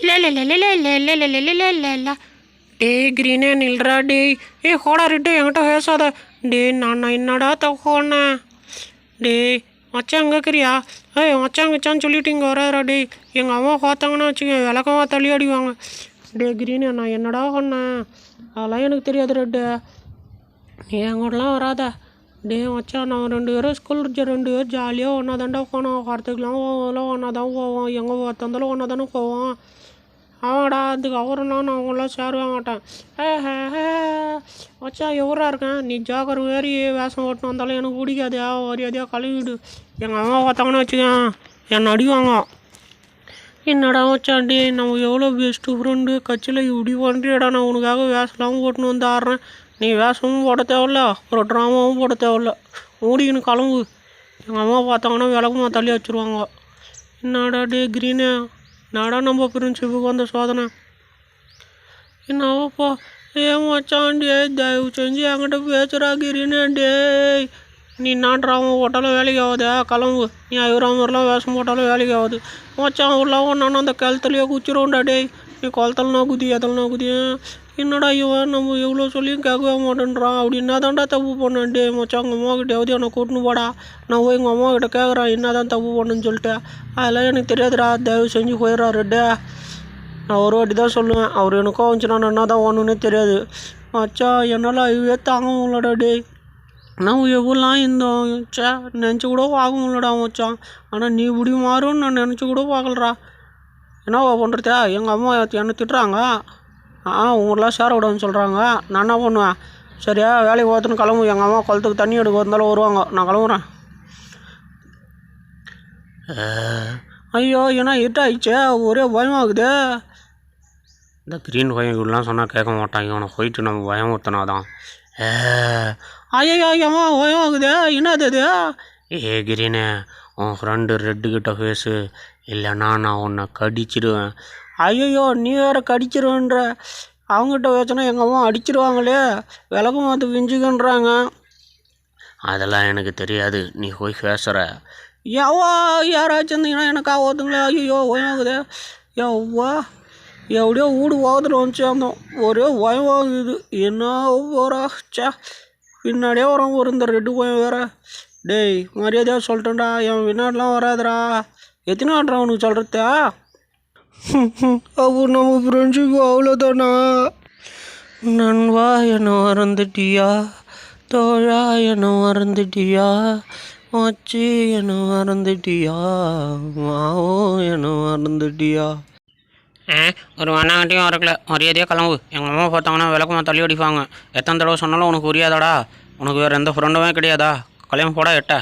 இல்லை இல்லை இல்லை இல்லை இல்லை இல்லை இல்லை இல்லை இல்லை இல்லை இல்லை. டேய் கிரீனே நில்றா டேய். ஹோடாரிட்டு என்கிட்ட பேசாத டேய். நான் என்னடா தோணேன் டேய். மச்சான் எங்கே இருக்கிறியா? மச்சான் கிச்சான்னு சொல்லிட்டு இங்கே வராதா டேய். எங்கள் அம்மா பார்த்தாங்கன்னா வச்சுக்க விளக்கமாக தள்ளி அடிவாங்க. டே கிரீனே நான் என்னடா பண்ணேன் அதெல்லாம் எனக்கு தெரியாது ரெட்டு. நீ என் கூடலாம் வராத டே மச்சான். நான் 2 பேரும் ஸ்கூல் 2 பேரும் ஜாலியாக ஒன்றா தாண்டா போனோம். வாரத்துக்குலாம் போவோம் ஒன்றா தான் போவோம். எங்கே பார்த்தாலும் ஒன்றா தானே போவோம். ஆமாடா அதுக்கப்புறம் நான் அவங்களாம் சேரவே மாட்டேன். மச்சா எவரா இருக்கேன் நீ ஜோக்கர் வேறி வேஷம் ஓட்டுன்னு வந்தாலும் எனக்கு பிடிக்காதே. மரியாதையாக கழுவிடு. எங்கள் அம்மா பார்த்தாங்கன்னு வச்சுக்கேன் என்னை அடிவாங்க. என்னடா மச்சாண்டி நம்ம எவ்வளோ பெஸ்ட்டு ஃப்ரெண்டு கட்சியில் இப்படி பண்ணுறியடா. நான் உனக்காக வேஷம்லாம் ஓட்டுன்னு வந்து ஆடுறேன். நீ வேஷமும் போட தேவையில்ல ஒரு ட்ராமாவும் போட தேவையில்ல. மூடிக்கின்னு கிளம்பு. எங்கள் அம்மா பார்த்தாங்கன்னா விளக்குமா தள்ளி வச்சுருவாங்க. என்னடா டே கிரீனு என்னடா நம்ம பிரின்சிப்புக்கு வந்த சோதனை என்னவாப்பா. மச்சாண்டி தயவு செஞ்சு என்கிட்ட பேசுகிறா கிரீனு டேய். நீ நான் ட்ராமா போட்டாலும் வேலைக்கு ஆகுதா கிளம்பு. நீ ஐவராமரெலாம் வேஷம் போட்டாலும் வேலைக்கு ஆகுது. மச்சான் உள்ளாவும் ஒன்றான அந்த கிளத்துலையே குச்சிருவோம்டா டேய். நீ குளத்தலனா குதி எதல்னா குதி. என்னடா இவன் நம்ம எவ்வளோ சொல்லியும் கேட்கவே மாட்டேன்றான். அப்படி என்ன தான்டா தப்பு பண்ணேன் டே மச்சான். எங்கள் அம்மா கிட்டேயாவது என்னை கூட்டின்னு போடா. நான் போய் எங்கள் அம்மா கிட்ட கேட்குறான் என்ன தான் தப்பு பண்ணுன்னு சொல்லிட்டு. அதெல்லாம் எனக்கு தெரியாதுடா தயவு செஞ்சு போயிடுறாரு டே. நான் ஒரு வாட்டி தான் சொல்லுவேன். அவர் எனக்கும் வந்துச்சுன்னா நான் என்ன தான் ஒன்றுன்னே தெரியாது. மச்சான் என்னால் இதுவே தாங்க முடியலடா டே. நான் எவ்வளோலாம் இருந்தோம் நினச்சி கூட பார்க்க முடியலடா மச்சான். ஆனால் நீ இப்படி மாறும்னு நான் நினச்சி கூட பார்க்கலடா. என்னவா பண்ணுறதா எங்கள் அம்மா என்னை திட்டுறாங்க. உங்களெலாம் சேர விடான்னு சொல்கிறாங்க. நான் என்ன பண்ணுவேன் சரியா வேலைக்கு பார்த்துன்னு கிளம்பு. எங்கள் அம்மா குளத்துக்கு தண்ணி எடுக்க வந்தாலும் வருவாங்க. நான் கிளம்புறேன். ஐயோ ஏன்னா இருட்டாயிடுச்சே ஒரே பயமாகுது. இந்த க்ரீன் பையன் இப்படிலாம் சொன்னால் கேட்க மாட்டான். இவனை போயிட்டு நம்ம பயம் ஊற்றினாதான். ஐயோ ஏமா பயமாகுது என்னது அது? கிரீனு உன் ஃப்ரெண்டு ரெட்டுக்கிட்ட பேசு இல்லைன்னா நான் உன்னை கடிச்சிடுவேன். ஐயோ நீ வேறு கடிச்சிருவேன்ற. அவங்ககிட்ட பேசினா எங்கள் அம்மா அடிச்சிடுவாங்களே. விளக்கு மாற்று விஞ்சுக்கன்றாங்க. அதெல்லாம் எனக்கு தெரியாது நீ போய் பேசுகிற. எவ்வா யாராச்சும் இருந்தீங்கன்னா எனக்கு ஆகுதுங்களே. ஐயோ பயமாகுது. எவ்வா எப்படியோ வீடு வாகத்தில் வந்துச்சு அந்த ஒரே பயமாகுது. என்ன போகிறா சே பின்னாடியே வரான் ஒரு இந்த ரெட்டு பயம் வேறு. டேய் மரியாதையாக சொல்லிட்டேன்டா என் பின்னாடிலாம் வராதுடா. எத்தனை ஆட்ரா உனக்கு சொல்கிறதா? அப்போ நம்ம ஃப்ரெண்ட்ஷிப் அவ்வளோதானா? நண்பா என்னை மறந்துட்டியா? தோழா என்னை மறந்துட்டியா? மச்சி என்னை மறந்துட்டியா? மாவோ என்னை மறந்துட்டியா? ஒரு வேணாங்கட்டியும் இருக்கல. மரியாதையாக கிளம்பு. எங்கள் அம்மா பார்த்தாங்கன்னா விளக்கமாக தள்ளி அடிப்பாங்க. எத்தனை தடவை சொன்னாலும் உனக்கு புரியாதாடா? உனக்கு வேறு எந்த ஃப்ரெண்டுமே கிடையாதா? கிளம்பி போடா எட்ட.